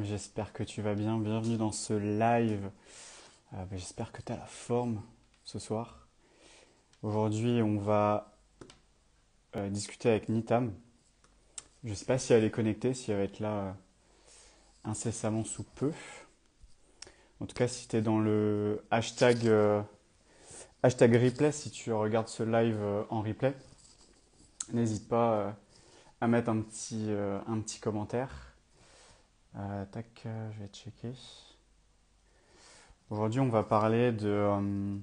J'espère que tu vas bien. Bienvenue dans ce live. J'espère que tu as la forme ce soir. Aujourd'hui, on va discuter avec Nitam. Je ne sais pas si elle est connectée, si elle va être là incessamment sous peu. En tout cas, si tu es dans le hashtag replay, si tu regardes ce live en replay, n'hésite pas à mettre un petit commentaire. Je vais checker. Aujourd'hui, on va parler de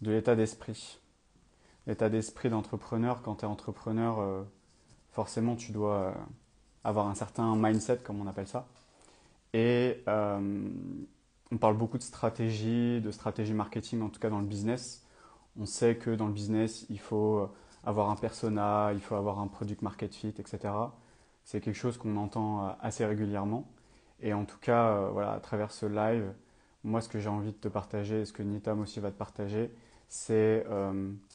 l'état d'esprit. L'état d'esprit d'entrepreneur. Quand tu es entrepreneur, forcément, tu dois avoir un certain mindset, comme on appelle ça. Et on parle beaucoup de stratégie marketing, en tout cas dans le business. On sait que dans le business, il faut avoir un persona, il faut avoir un product market fit, etc. C'est quelque chose qu'on entend assez régulièrement. Et en tout cas, voilà, à travers ce live, moi, ce que j'ai envie de te partager, et ce que Nitam aussi va te partager, c'est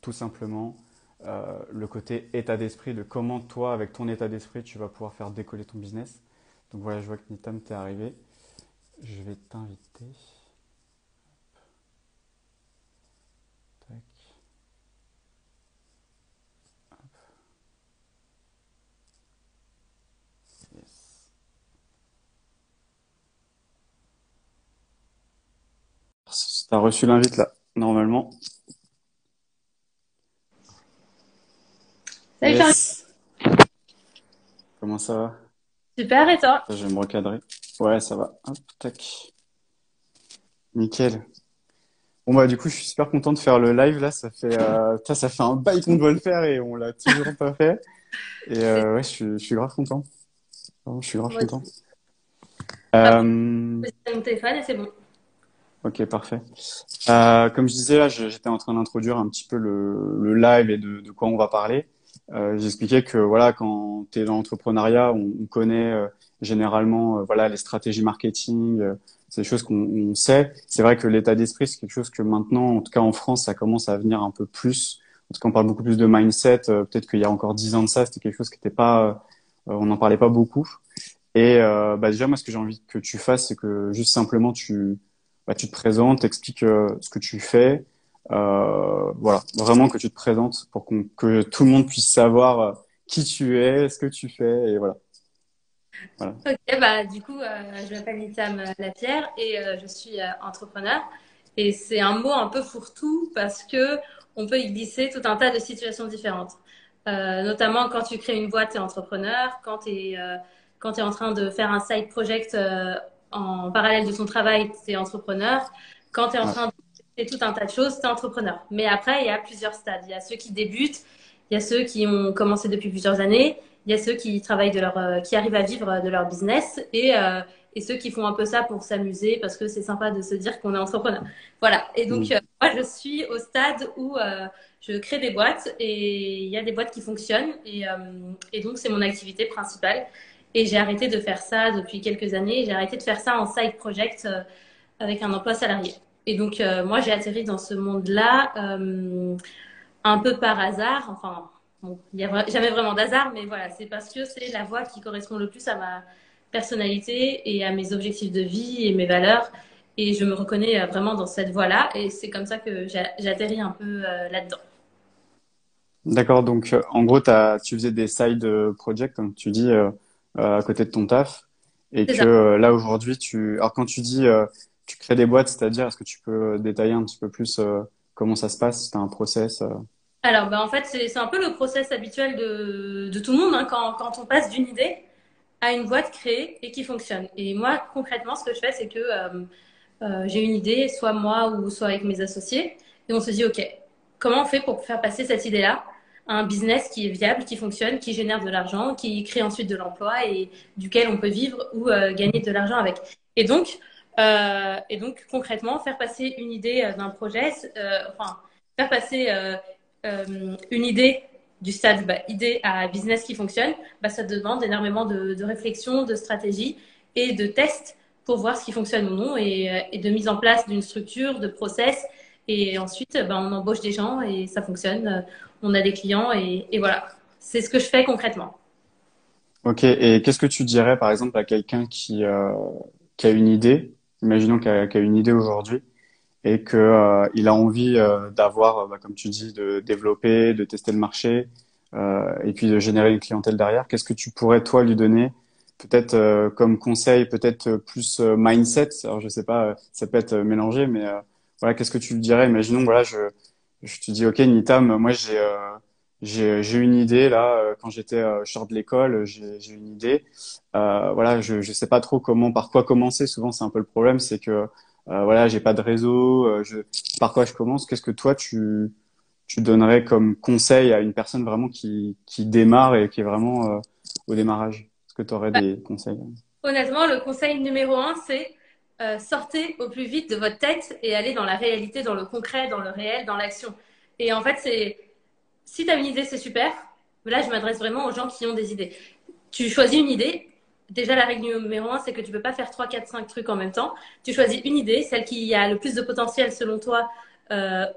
tout simplement le côté état d'esprit, de comment toi, avec ton état d'esprit, tu vas pouvoir faire décoller ton business. Donc voilà, je vois que Nitam, t'es arrivé. Je vais t'inviter. Tac. Yes. T'as reçu l'invite là, normalement. Salut Charlie. Yes. Comment ça va? Super, et toi? Je vais me recadrer. Ouais, ça va. Hop, tac. Nickel. Bon bah du coup, je suis super content de faire le live là. Ça fait un bail qu'on doit le faire et on l'a toujours pas fait. Et C'est ouais, je suis grave content. Vraiment, je suis grave moi content. aussi. Hop, Euh, je pose mon téléphone et c'est bon. ok, parfait. Comme je disais là, j'étais en train d'introduire un petit peu le live et de quoi on va parler. J'expliquais que voilà, quand tu es dans l'entrepreneuriat, on connaît généralement voilà les stratégies marketing, c'est des choses qu'on sait. C'est vrai que l'état d'esprit, c'est quelque chose que maintenant, en tout cas en France, ça commence à venir un peu plus. En tout cas, on parle beaucoup plus de mindset. Peut-être qu'il y a encore 10 ans de ça, c'était quelque chose qui n'était pas, on n'en parlait pas beaucoup. Et bah déjà, moi, ce que j'ai envie que tu fasses, c'est que juste simplement tu te présentes, t'expliques ce que tu fais. Voilà, vraiment que tu te présentes pour que tout le monde puisse savoir qui tu es, ce que tu fais, et voilà. Voilà. Ok, bah du coup, je m'appelle Nitam Lapierre et je suis entrepreneur. Et c'est un mot un peu fourre-tout parce que on peut y glisser tout un tas de situations différentes. Notamment quand tu crées une boîte, tu es entrepreneur. Quand tu es en train de faire un side project en parallèle de ton travail, tu es entrepreneur. Quand tu es en Ouais. train de faire tout un tas de choses, tu es entrepreneur. Mais après, il y a plusieurs stades. Il y a ceux qui débutent, il y a ceux qui ont commencé depuis plusieurs années. Il y a ceux qui travaillent qui arrivent à vivre de leur business et ceux qui font un peu ça pour s'amuser parce que c'est sympa de se dire qu'on est entrepreneur. Voilà. Et donc, Mm. moi, je suis au stade où je crée des boîtes et il y a des boîtes qui fonctionnent et donc c'est mon activité principale. Et j'ai arrêté de faire ça depuis quelques années. J'ai arrêté de faire ça en side project avec un emploi salarié. Et donc, moi, j'ai atterri dans ce monde-là un peu par hasard. Enfin, bon, il n'y a jamais vraiment d'hasard, mais voilà, c'est parce que c'est la voie qui correspond le plus à ma personnalité et à mes objectifs de vie et mes valeurs. Et je me reconnais vraiment dans cette voie-là. Et c'est comme ça que j'atterris un peu là-dedans. D'accord, donc en gros, tu faisais des side projects, comme tu dis, à côté de ton taf, et C'est que ça. là aujourd'hui, alors quand tu dis tu crées des boîtes, c'est-à-dire, est-ce que tu peux détailler un petit peu plus comment ça se passe? C'est un process. Alors, bah, en fait, c'est un peu le process habituel de tout le monde hein, quand on passe d'une idée à une boîte créée et qui fonctionne. Et moi, concrètement, ce que je fais, c'est que j'ai une idée, soit moi ou soit avec mes associés, et on se dit, OK, comment on fait pour faire passer cette idée-là à un business qui est viable, qui fonctionne, qui génère de l'argent, qui crée ensuite de l'emploi et duquel on peut vivre ou gagner de l'argent avec. Et donc, concrètement, faire passer une idée d'un projet, enfin, faire passer une idée du stade bah, idée à business qui fonctionne, bah, ça demande énormément de réflexion, de stratégie et de tests pour voir ce qui fonctionne ou non et de mise en place d'une structure, de process. Et ensuite, ben, on embauche des gens et ça fonctionne. On a des clients et voilà. C'est ce que je fais concrètement. Ok, et qu'est-ce que tu dirais par exemple à quelqu'un qui a une idée, imaginons qu'il a une idée aujourd'hui et que il a envie d'avoir, comme tu dis, de développer, de tester le marché et puis de générer une clientèle derrière. Qu'est-ce que tu pourrais toi lui donner, peut-être comme conseil, peut-être plus mindset. Alors je sais pas, ça peut être mélangé, mais voilà, qu'est-ce que tu lui dirais? Imaginons, voilà, je te dis, ok, Nitam, moi j'ai une idée là quand j'étais je sors de l'école, j'ai une idée. Voilà, je sais pas trop comment, par quoi commencer. Souvent c'est un peu le problème, c'est que voilà, j'ai pas de réseau, par quoi je commence? Qu'est-ce que toi tu donnerais comme conseil à une personne vraiment qui démarre et qui est vraiment au démarrage? Est-ce que tu aurais des conseils? Honnêtement, le conseil numéro un, c'est sortez au plus vite de votre tête et allez dans la réalité, dans le concret, dans le réel, dans l'action. Et en fait, c'est si tu as une idée, c'est super. Mais là, je m'adresse vraiment aux gens qui ont des idées. Tu choisis une idée. Déjà, la règle numéro un, c'est que tu ne peux pas faire 3, 4, 5 trucs en même temps. Tu choisis une idée, celle qui a le plus de potentiel selon toi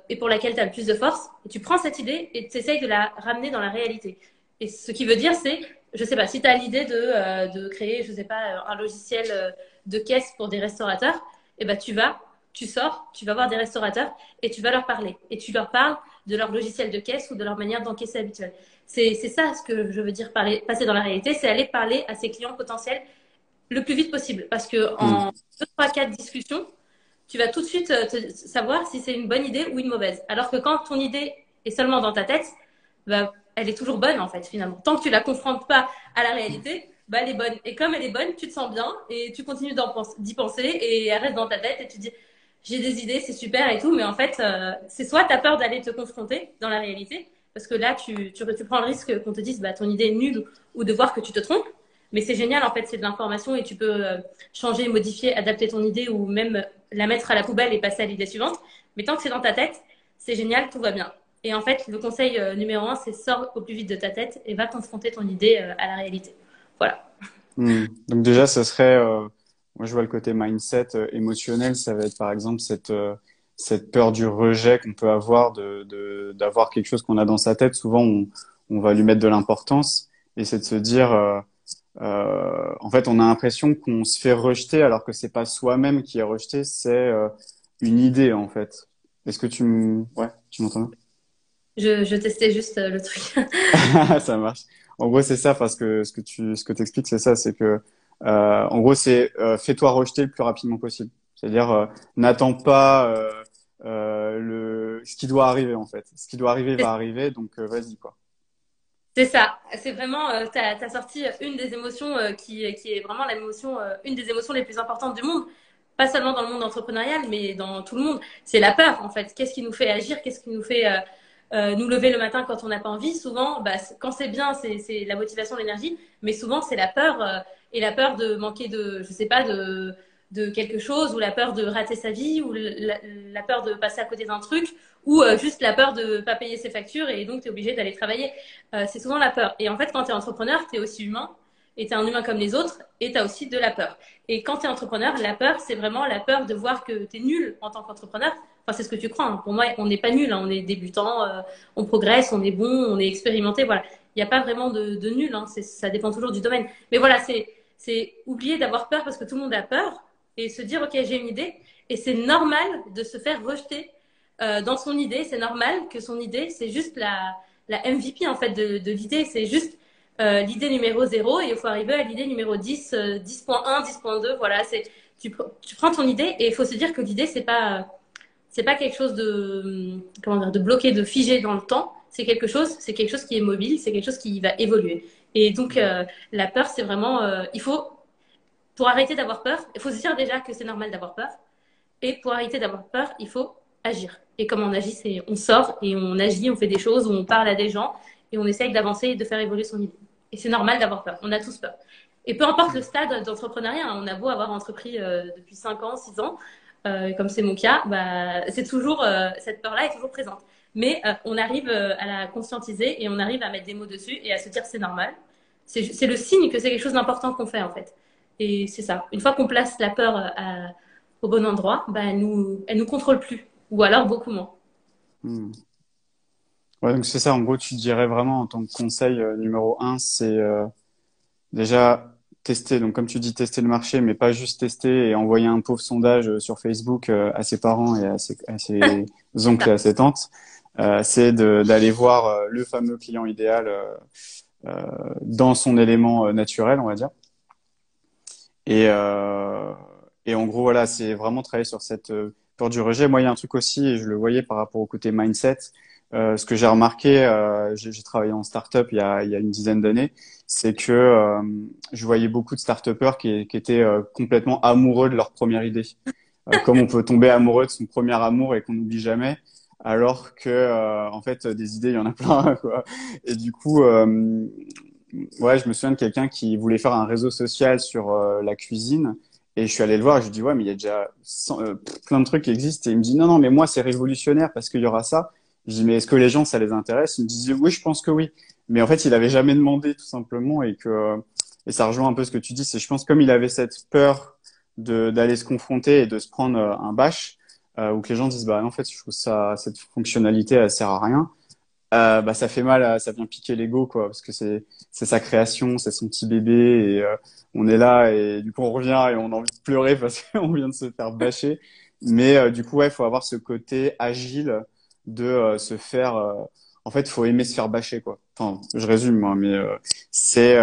et pour laquelle tu as le plus de force. Et tu prends cette idée et tu essayes de la ramener dans la réalité. Et ce qui veut dire, c'est, je sais pas, si tu as l'idée de créer, je sais pas, un logiciel de caisse pour des restaurateurs, et ben tu sors, tu vas voir des restaurateurs et tu vas leur parler. Et tu leur parles de leur logiciel de caisse ou de leur manière d'encaisser habituelle. C'est ça ce que je veux dire passer dans la réalité, c'est aller parler à ses clients potentiels le plus vite possible. Parce que Hmm. en 2, 3, 4 discussions, tu vas tout de suite savoir si c'est une bonne idée ou une mauvaise. Alors que quand ton idée est seulement dans ta tête, bah, elle est toujours bonne en fait finalement. Tant que tu la confrontes pas à la réalité, bah, elle est bonne. Et comme elle est bonne, tu te sens bien et tu continues d'y penser et elle reste dans ta tête et tu te dis j'ai des idées, c'est super et tout, mais en fait, c'est soit tu as peur d'aller te confronter dans la réalité, parce que là, tu prends le risque qu'on te dise bah, ton idée est nulle ou de voir que tu te trompes, mais c'est génial en fait, c'est de l'information et tu peux changer, modifier, adapter ton idée ou même la mettre à la poubelle et passer à l'idée suivante. Mais tant que c'est dans ta tête, c'est génial, tout va bien. Et en fait, le conseil numéro un, c'est sors au plus vite de ta tête et va confronter ton idée à la réalité. Voilà. Hmm. Donc déjà, ce serait, moi je vois le côté mindset émotionnel, ça va être par exemple cette peur du rejet qu'on peut avoir d'avoir quelque chose qu'on a dans sa tête. Souvent, on va lui mettre de l'importance et c'est de se dire, en fait, on a l'impression qu'on se fait rejeter alors que c'est pas soi-même qui est rejeté, c'est une idée en fait. Est-ce que ouais, tu m'entends Je testais juste le truc. bien? Ça marche. En gros, c'est ça parce que ce que t'expliques, c'est ça, c'est que en gros, c'est fais-toi rejeter le plus rapidement possible. C'est-à-dire, n'attends pas ce qui doit arriver en fait. Ce qui doit arriver va arriver, donc vas-y quoi. C'est ça, c'est vraiment, t'as sorti une des émotions qui est vraiment l'émotion, une des émotions les plus importantes du monde. Pas seulement dans le monde entrepreneurial, mais dans tout le monde. C'est la peur, en fait. Qu'est-ce qui nous fait agir? Qu'est-ce qui nous fait nous lever le matin quand on n'a pas envie? Souvent, bah, quand c'est bien, c'est la motivation, l'énergie. Mais souvent, c'est la peur et la peur de manquer de, je sais pas, de quelque chose, ou la peur de rater sa vie, ou la peur de passer à côté d'un truc, ou juste la peur de pas payer ses factures et donc tu es obligé d'aller travailler. C'est souvent la peur. Et en fait, quand tu es entrepreneur, tu es aussi humain et tu es un humain comme les autres et tu as aussi de la peur. Et quand tu es entrepreneur, la peur, c'est vraiment la peur de voir que tu es nul en tant qu'entrepreneur. Enfin, c'est ce que tu crois. Hein. Pour moi, on n'est pas nul. Hein. On est débutant, on progresse, on est bon, on est expérimenté. Voilà. Il n'y a pas vraiment de nul. Hein. Ça dépend toujours du domaine. Mais voilà, c'est oublier d'avoir peur parce que tout le monde a peur et se dire, OK, j'ai une idée. Et c'est normal de se faire rejeter dans son idée. C'est normal que son idée, c'est juste la MVP en fait de l'idée. C'est juste l'idée numéro 0 et il faut arriver à l'idée numéro 10, 10.1, 10.2. Voilà, tu prends ton idée et il faut se dire que l'idée, c'est pas quelque chose de, comment dire, de bloqué, de figé dans le temps. C'est quelque chose qui est mobile, c'est quelque chose qui va évoluer. Et donc, la peur, c'est vraiment, pour arrêter d'avoir peur, il faut se dire déjà que c'est normal d'avoir peur. Et pour arrêter d'avoir peur, il faut agir. Et comme on agit, c'est on sort et on agit, on fait des choses, on parle à des gens et on essaye d'avancer et de faire évoluer son idée. Et c'est normal d'avoir peur. On a tous peur. Et peu importe le stade d'entrepreneuriat, hein, on a beau avoir entrepris depuis 5 ans, 6 ans, comme c'est mon cas, bah, c'est toujours, cette peur-là est toujours présente. Mais on arrive à la conscientiser et on arrive à mettre des mots dessus et à se dire c'est normal. C'est le signe que c'est quelque chose d'important qu'on fait en fait. Et c'est ça. Une fois qu'on place la peur au bon endroit, bah, elle nous contrôle plus. Ou alors beaucoup moins. Hmm. Ouais, donc c'est ça. En gros, tu dirais vraiment en tant que conseil numéro un, c'est déjà tester, donc comme tu dis, tester le marché, mais pas juste tester et envoyer un pauvre sondage sur Facebook à ses parents et à ses C'est oncles ça. et à ses tantes. C'est d'aller voir le fameux client idéal dans son élément naturel, on va dire. Et, euh, et en gros, voilà, c'est vraiment travailler sur cette peur du rejet. Moi, il y a un truc aussi, et je le voyais par rapport au côté mindset. Ce que j'ai remarqué, j'ai travaillé en startup il y a une dizaine d'années, c'est que je voyais beaucoup de start-upers qui étaient complètement amoureux de leur première idée. Comme on peut tomber amoureux de son premier amour et qu'on n'oublie jamais, alors que en fait des idées il y en a plein quoi. Et du coup, ouais, je me souviens de quelqu'un qui voulait faire un réseau social sur la cuisine. Et je suis allé le voir et je lui dis, ouais, mais il y a déjà plein de trucs qui existent. Et il me dit, non, non, mais moi, c'est révolutionnaire parce qu'il y aura ça. Je dis, mais est-ce que les gens, ça les intéresse? Il me disait, oui, je pense que oui. Mais en fait, il avait jamais demandé, tout simplement. Et ça rejoint un peu ce que tu dis. C'est, je pense, comme il avait cette peur d'aller se confronter et de se prendre un bâche, ou que les gens disent, bah, en fait, je trouve ça, cette fonctionnalité, elle sert à rien. Bah, ça fait mal, ça vient piquer l'ego, quoi, parce que c'est sa création, c'est son petit bébé, et on est là, et du coup on revient et on a envie de pleurer parce qu'on vient de se faire bâcher. Mais du coup, ouais, faut avoir ce côté agile de se faire. En fait, faut aimer se faire bâcher, quoi. Enfin, je résume, moi, mais c'est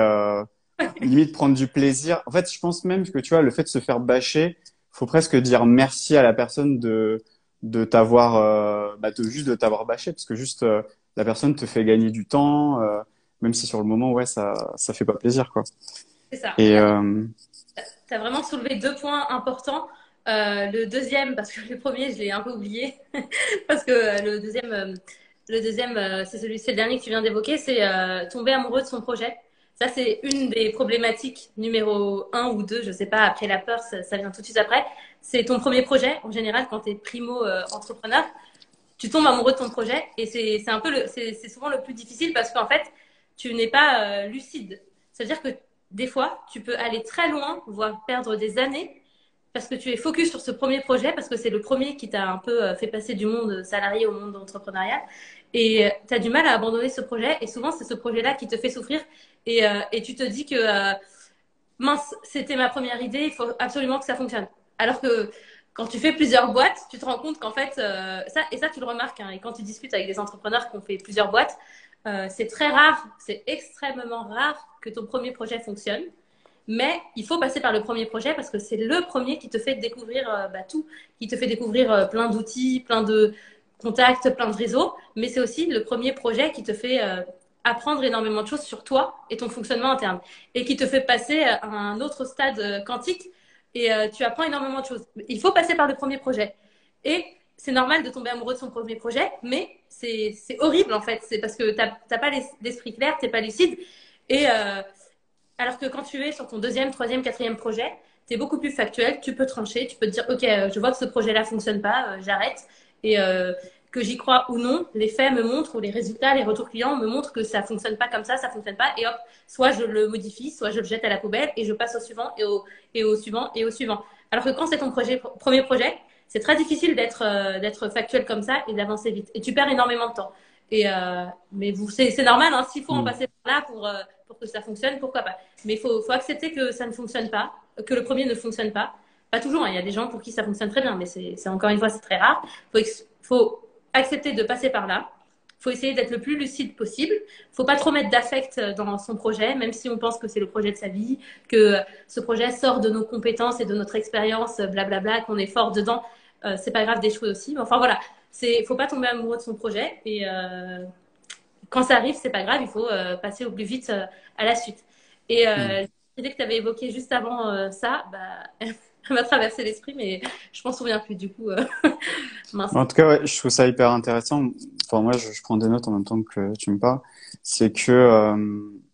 limite prendre du plaisir. En fait, je pense même que tu vois, le fait de se faire bâcher, faut presque dire merci à la personne de t'avoir, de juste de t'avoir bâché, parce que juste la personne te fait gagner du temps, même si sur le moment, ouais, ça fait pas plaisir, quoi. C'est ça. Et Tu as vraiment soulevé deux points importants. Le deuxième, parce que le premier, je l'ai un peu oublié, parce que le deuxième, c'est le dernier que tu viens d'évoquer, c'est tomber amoureux de son projet. Ça, c'est une des problématiques numéro un ou deux, je sais pas, après la peur, ça vient tout de suite après. C'est ton premier projet, en général, quand tu es primo entrepreneur, tu tombes amoureux de ton projet et c'est un peu c'est souvent le plus difficile parce qu'en fait, tu n'es pas lucide. C'est-à-dire que des fois, tu peux aller très loin, voire perdre des années parce que tu es focus sur ce premier projet, parce que c'est le premier qui t'a un peu fait passer du monde salarié au monde entrepreneurial. Et tu as du mal à abandonner ce projet. Et souvent, c'est ce projet-là qui te fait souffrir. Et tu te dis que, mince, c'était ma première idée, il faut absolument que ça fonctionne. Alors que quand tu fais plusieurs boîtes, tu te rends compte qu'en fait, ça tu le remarques, hein, et quand tu discutes avec des entrepreneurs qui ont fait plusieurs boîtes, c'est très rare, c'est extrêmement rare que ton premier projet fonctionne. Mais il faut passer par le premier projet parce que c'est le premier qui te fait découvrir tout, qui te fait découvrir plein d'outils, plein de contacts, plein de réseaux. Mais c'est aussi le premier projet qui te fait apprendre énormément de choses sur toi et ton fonctionnement interne et qui te fait passer à un autre stade quantique et tu apprends énormément de choses. Il faut passer par le premier projet. Et c'est normal de tomber amoureux de son premier projet, mais c'est horrible en fait. C'est parce que tu n'as pas l'esprit clair, tu n'es pas lucide. Et alors que quand tu es sur ton deuxième, troisième, quatrième projet, tu es beaucoup plus factuel, tu peux trancher, tu peux te dire, OK, je vois que ce projet-là fonctionne pas, j'arrête. Et que j'y crois ou non, les faits me montrent, ou les résultats, les retours clients me montrent que ça fonctionne pas comme ça fonctionne pas. Et hop, soit je le modifie, soit je le jette à la poubelle et je passe au suivant et au suivant et au suivant. Alors que quand c'est ton premier projet, c'est très difficile d'être factuel comme ça et d'avancer vite. Et tu perds énormément de temps. Et mais c'est normal, hein, s'il faut en hmm. passer par là pour que ça fonctionne, pourquoi pas. Mais faut accepter que ça ne fonctionne pas, que le premier ne fonctionne pas. Pas toujours, hein, il y a des gens pour qui ça fonctionne très bien, mais c'est encore une fois, c'est très rare. Faut accepter de passer par là. Faut essayer d'être le plus lucide possible. Faut pas trop mettre d'affect dans son projet, même si on pense que c'est le projet de sa vie, que ce projet sort de nos compétences et de notre expérience, blablabla, qu'on est fort dedans. C'est pas grave d'échouer aussi. Mais enfin voilà, faut pas tomber amoureux de son projet et quand ça arrive, c'est pas grave, il faut passer au plus vite à la suite. Et Hmm. l'idée que tu avais évoquée juste avant ça, elle m'a traversé l'esprit, mais je m'en souviens plus du coup. Mince. En tout cas, ouais, je trouve ça hyper intéressant. Enfin, moi, je prends des notes en même temps que tu me parles. C'est que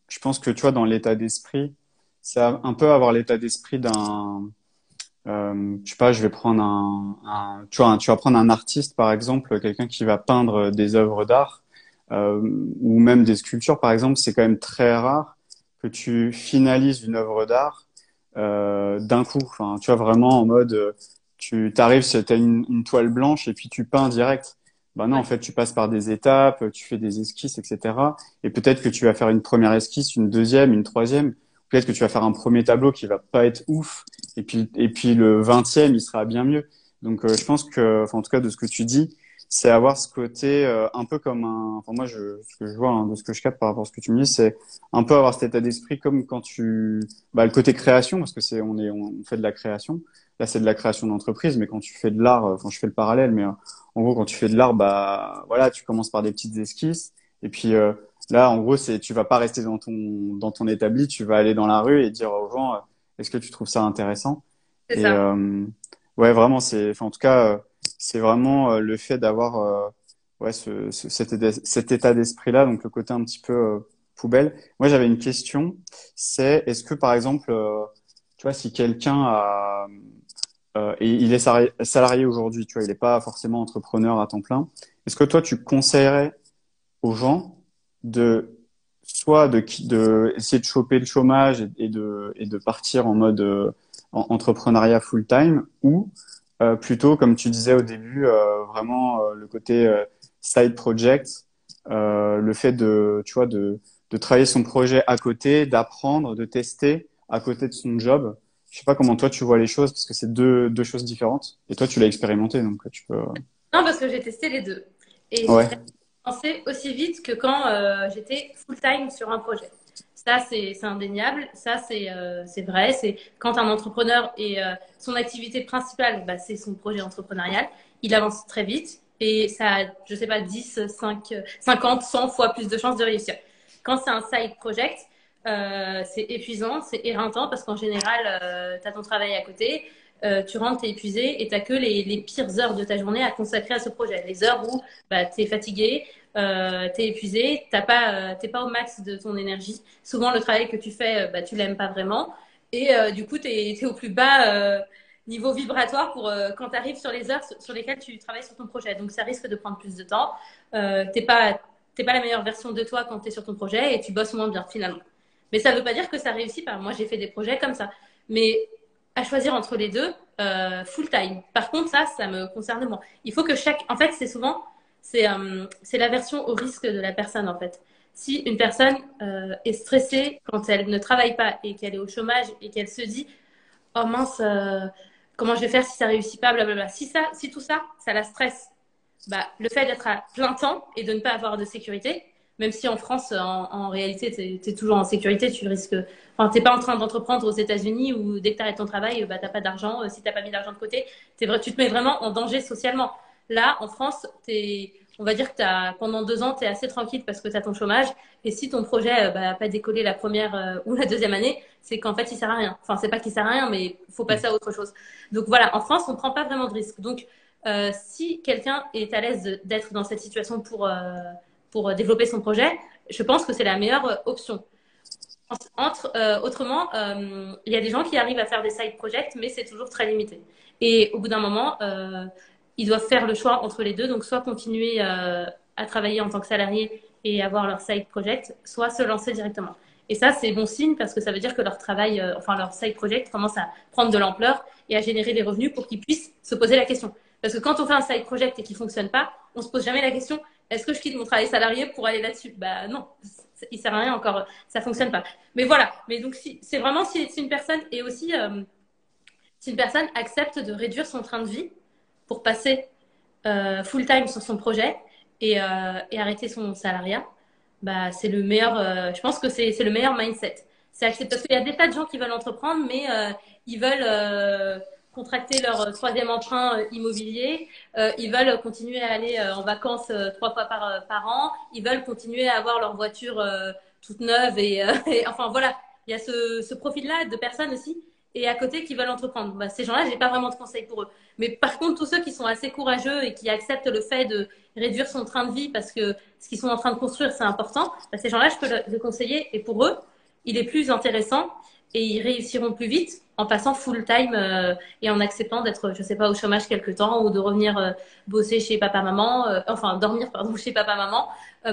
je pense que tu vois, dans l'état d'esprit, c'est un peu avoir l'état d'esprit d'un je sais pas, je vais prendre tu vois, tu vas prendre un artiste par exemple, quelqu'un qui va peindre des œuvres d'art euh, ou même des sculptures par exemple, c'est quand même très rare que tu finalises une œuvre d'art d'un coup. Enfin, tu vois vraiment en mode, tu t'arrives, t'as une toile blanche et puis tu peins direct. Ben non, en Ouais. fait, tu passes par des étapes, tu fais des esquisses, etc. Et peut-être que tu vas faire une première esquisse, une deuxième, une troisième. peut-être que tu vas faire un premier tableau qui va pas être ouf, et puis le 20e, il sera bien mieux. Donc, je pense que, enfin, en tout cas, de ce que tu dis, c'est avoir ce côté un peu comme un. Enfin, moi, ce que je vois, hein, de ce que je capte par rapport à ce que tu me dis, c'est un peu avoir cet état d'esprit comme quand bah, le côté création, parce que on fait de la création. Là, c'est de la création d'entreprise, mais quand tu fais de l'art, enfin, je fais le parallèle, mais en gros, quand tu fais de l'art, bah, voilà, tu commences par des petites esquisses, et puis là, en gros, tu vas pas rester dans ton établi, tu vas aller dans la rue et dire aux gens, est-ce que tu trouves ça intéressant? C'est Et ça. ouais, vraiment, enfin, en tout cas, c'est vraiment le fait d'avoir ouais, cet état d'esprit-là, donc le côté un petit peu poubelle. Moi, j'avais une question, c'est est-ce que par exemple, tu vois, si quelqu'un et il est salarié aujourd'hui, tu vois, il n'est pas forcément entrepreneur à temps plein, est-ce que toi, tu conseillerais aux gens de de essayer de choper le chômage et de partir en mode entrepreneuriat full-time ou plutôt, comme tu disais au début, vraiment le côté side project, le fait tu vois, de travailler son projet à côté, d'apprendre, de tester à côté de son job. Je sais pas comment toi tu vois les choses parce que c'est deux choses différentes. Et toi, tu l'as expérimenté, donc tu peux. Non, parce que j'ai testé les deux. Et j'ai Ouais, jamais avancé aussi vite que quand j'étais full-time sur un projet. Ça, c'est indéniable. Ça, c'est vrai. C'est quand un entrepreneur et son activité principale, bah, c'est son projet entrepreneurial, il avance très vite et ça a, je sais pas, 10, 5, 50, 100 fois plus de chances de réussir. Quand c'est un side project, c'est épuisant, c'est éreintant parce qu'en général, tu as ton travail à côté, tu rentres, t'es épuisé et t'as que les pires heures de ta journée à consacrer à ce projet. Les heures où bah, t'es fatigué, t'es épuisé, t'es pas au max de ton énergie. Souvent, le travail que tu fais, bah, tu l'aimes pas vraiment. Et du coup, t'es au plus bas niveau vibratoire pour quand tu arrives sur les heures sur lesquelles tu travailles sur ton projet. Donc, ça risque de prendre plus de temps. T'es pas la meilleure version de toi quand tu es sur ton projet et tu bosses moins bien finalement. Mais ça ne veut pas dire que ça réussit pas. Moi, j'ai fait des projets comme ça. Mais à choisir entre les deux, full time. Par contre, ça me concerne moi. Il faut que chaque. En fait, c'est souvent. C'est la version au risque de la personne, en fait. Si une personne est stressée quand elle ne travaille pas et qu'elle est au chômage et qu'elle se dit oh mince, comment je vais faire si ça réussit pas, blablabla. Si tout ça, ça la stresse, bah, le fait d'être à plein temps et de ne pas avoir de sécurité, même si en France, en réalité, tu es toujours en sécurité, tu risques. Enfin, t'es pas en train d'entreprendre aux États-Unis où dès que tu arrêtes ton travail, bah, t'as pas d'argent. Si t'as pas mis d'argent de côté, tu te mets vraiment en danger socialement. Là, en France, on va dire que pendant 2 ans, tu es assez tranquille parce que tu as ton chômage. Et si ton projet n'a pas décollé la première ou la deuxième année, c'est qu'en fait, il sert à rien. Enfin, c'est pas qu'il sert à rien, mais il faut passer à autre chose. Donc voilà, en France, on prend pas vraiment de risques. Donc, si quelqu'un est à l'aise d'être dans cette situation pour développer son projet, je pense que c'est la meilleure option. Autrement, il y a des gens qui arrivent à faire des side projects, mais c'est toujours très limité. Et au bout d'un moment, ils doivent faire le choix entre les deux, donc soit continuer à travailler en tant que salarié et avoir leur side project, soit se lancer directement. Et ça, c'est bon signe parce que ça veut dire que leur travail, enfin leur side project commence à prendre de l'ampleur et à générer des revenus pour qu'ils puissent se poser la question. Parce que quand on fait un side project et qu'il fonctionne pas, on se pose jamais la question est-ce que je quitte mon travail salarié pour aller là-dessus? Bah non, il sert à rien encore, ça fonctionne pas. Mais voilà. Mais donc c'est vraiment si une personne et aussi si une personne accepte de réduire son train de vie pour passer full time sur son projet et arrêter son salariat, bah c'est le meilleur. Je pense que c'est le meilleur mindset. C'est accepter parce qu'il y a des tas de gens qui veulent entreprendre, mais ils veulent contracter leur troisième emprunt immobilier, ils veulent continuer à aller en vacances 3 fois par an, ils veulent continuer à avoir leur voiture toute neuve et enfin voilà, il y a ce profil-là de personnes aussi et à côté qui veulent entreprendre. Bah, ces gens-là, j'ai pas vraiment de conseils pour eux. Mais par contre, tous ceux qui sont assez courageux et qui acceptent le fait de réduire son train de vie parce que ce qu'ils sont en train de construire, c'est important, bah, ces gens-là, je peux les conseiller. Et pour eux, il est plus intéressant et ils réussiront plus vite en passant full time et en acceptant d'être, je sais pas, au chômage quelque temps ou de revenir bosser chez papa-maman, enfin dormir pardon chez papa-maman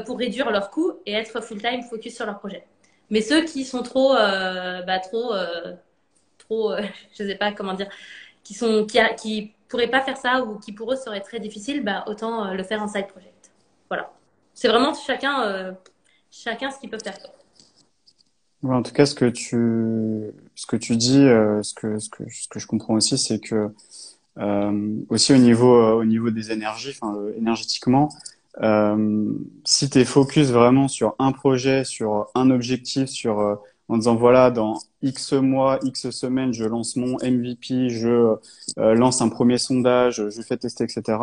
pour réduire leurs coûts et être full time focus sur leur projet. Mais ceux qui sont trop, je sais pas comment dire, qui pourraient pas faire ça ou qui pour eux serait très difficile, bah autant le faire en side project. Voilà. C'est vraiment chacun ce qu'il peut faire. Ouais, en tout cas, ce que tu dis, ce que je comprends aussi, c'est que aussi au niveau des énergies, enfin, énergétiquement, si tu es focus vraiment sur un projet, sur un objectif, en disant voilà, dans X mois, X semaines, je lance mon MVP, je lance un premier sondage, je fais tester, etc.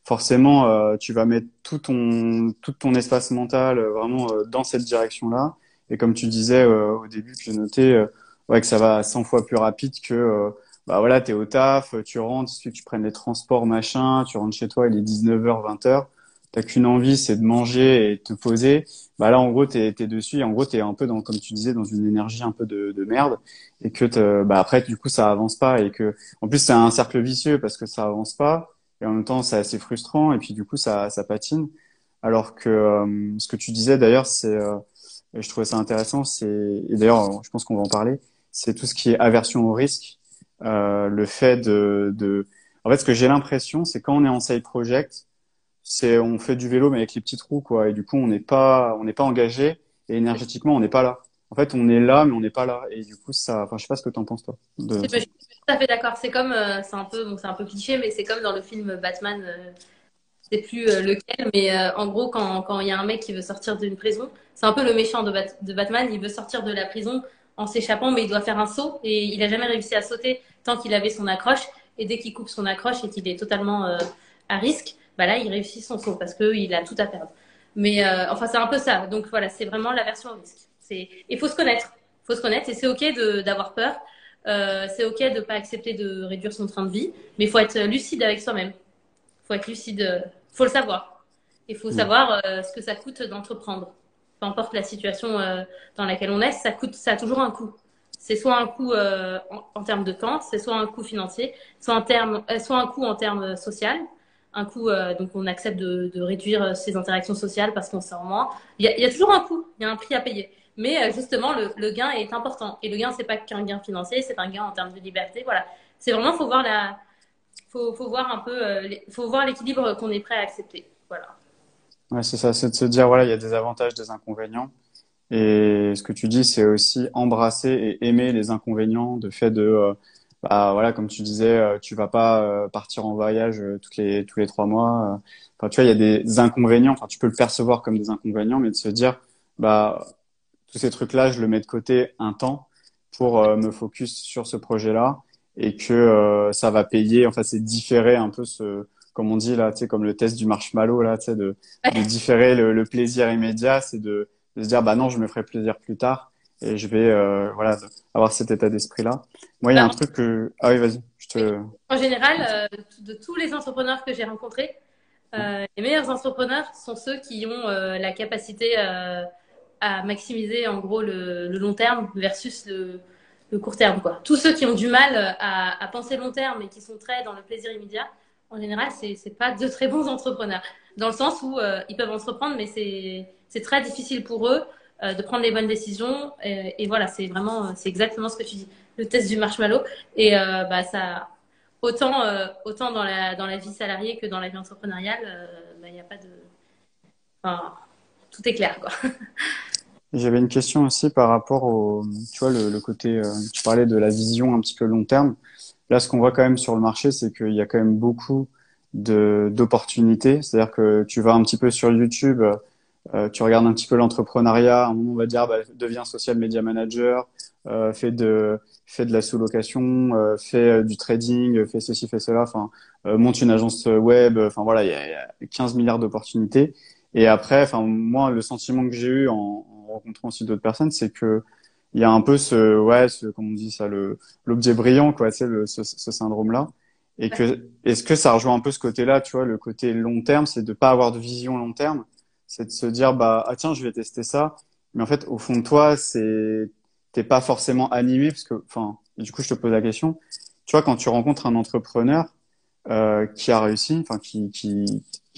Forcément, tu vas mettre tout ton espace mental vraiment dans cette direction-là. Et comme tu disais au début que j'ai noté, ouais, que ça va 100 fois plus rapide que bah voilà, t'es au taf, tu rentres, il suffit que tu prennes les transports, machin, tu rentres chez toi, il est 19h, 20h, t'as qu'une envie, c'est de manger et de te poser. Bah là, en gros, t'es dessus et en gros, t'es un peu dans, comme tu disais, dans une énergie un peu de merde et que bah après, du coup, ça avance pas et que, en plus, c'est un cercle vicieux parce que ça avance pas et en même temps, c'est assez frustrant et puis du coup, ça patine. Alors que ce que tu disais d'ailleurs, et je trouvais ça intéressant, et d'ailleurs, je pense qu'on va en parler, c'est tout ce qui est aversion au risque, le fait en fait, ce que j'ai l'impression, c'est quand on est en side project, on fait du vélo mais avec les petits trous, quoi, et du coup, on n'est pas engagé, et énergétiquement, on n'est pas là. En fait, on est là, mais on n'est pas là, et du coup, enfin, je sais pas ce que t'en penses, toi, de Je ça. suis tout à fait d'accord. C'est comme, c'est un peu, bon, c'est un peu cliché, mais c'est comme dans le film Batman. Je sais plus lequel, mais en gros, quand il y a un mec qui veut sortir d'une prison, c'est un peu le méchant de Batman. Il veut sortir de la prison en s'échappant, mais il doit faire un saut et il a jamais réussi à sauter tant qu'il avait son accroche. Et dès qu'il coupe son accroche et qu'il est totalement à risque, bah là, il réussit son saut parce qu'il a tout à perdre. Mais enfin, c'est un peu ça. Donc voilà, c'est vraiment l'aversion au risque. Il faut se connaître. Il faut se connaître et c'est ok d'avoir peur. C'est ok de pas accepter de réduire son train de vie, mais il faut être lucide avec soi-même. Faut être lucide, faut le savoir. Il faut Mm. savoir ce que ça coûte d'entreprendre. Peu importe la situation dans laquelle on est, ça a toujours un coût. C'est soit un coût en termes de temps, c'est soit un coût financier, soit un coût en termes social, un coût donc on accepte de réduire ses interactions sociales parce qu'on sent moins. Il y a toujours un coût, il y a un prix à payer. Mais justement, le gain est important. Et le gain, c'est pas qu'un gain financier, c'est un gain en termes de liberté. Voilà. C'est vraiment, faut voir un peu, faut voir l'équilibre qu'on est prêt à accepter. Voilà. Ouais, c'est ça, c'est de se dire, voilà, il y a des avantages, des inconvénients. Et ce que tu dis, c'est aussi embrasser et aimer les inconvénients, de fait bah voilà, comme tu disais, tu vas pas partir en voyage tous les 3 mois. Enfin, tu vois, il y a des inconvénients. Enfin, tu peux le percevoir comme des inconvénients, mais de se dire, bah tous ces trucs-là, je le mets de côté un temps pour me focus sur ce projet-là et que ça va payer. Enfin, c'est différer un peu comme on dit là, tu sais, comme le test du marshmallow là, tu sais, de Ouais. différer le plaisir immédiat, c'est de se dire bah non, je me ferai plaisir plus tard et je vais voilà avoir cet état d'esprit-là. Moi, il y a un Bah, truc que ah oui, vas-y, je te en général, de tous les entrepreneurs que j'ai rencontrés, les meilleurs entrepreneurs sont ceux qui ont la capacité à maximiser en gros le long terme versus le court terme, quoi. Tous ceux qui ont du mal à penser long terme et qui sont très dans le plaisir immédiat, en général, c'est pas de très bons entrepreneurs. Dans le sens où ils peuvent entreprendre, mais c'est très difficile pour eux de prendre les bonnes décisions. Et voilà, c'est exactement ce que tu dis. Le test du marshmallow. Et bah, ça, autant dans la vie salariée que dans la vie entrepreneuriale, bah, il n'y a pas de. Enfin, tout est clair, quoi. J'avais une question aussi par rapport tu vois, le côté, tu parlais de la vision un petit peu long terme. Là, ce qu'on voit quand même sur le marché, c'est qu'il y a quand même beaucoup d'opportunités. C'est-à-dire que tu vas un petit peu sur YouTube, tu regardes un petit peu l'entrepreneuriat. À un moment, on va dire, bah, deviens social media manager, fais de la sous-location, fais du trading, fais ceci, fais cela. Enfin, monte une agence web. Enfin voilà, il y a 15 milliards d'opportunités. Et après, enfin moi, le sentiment que j'ai eu en rencontrant aussi d'autres personnes, c'est que il y a un peu comment on dit ça, l'objet brillant, quoi, tu sais, ce syndrome-là. Et est-ce que ça rejoint un peu ce côté-là, tu vois, le côté long terme, c'est de pas avoir de vision long terme, c'est de se dire, bah, ah tiens, je vais tester ça. Mais en fait, au fond de toi, t'es pas forcément animé, parce que, enfin, du coup, je te pose la question. Tu vois, quand tu rencontres un entrepreneur, qui a réussi, enfin, qui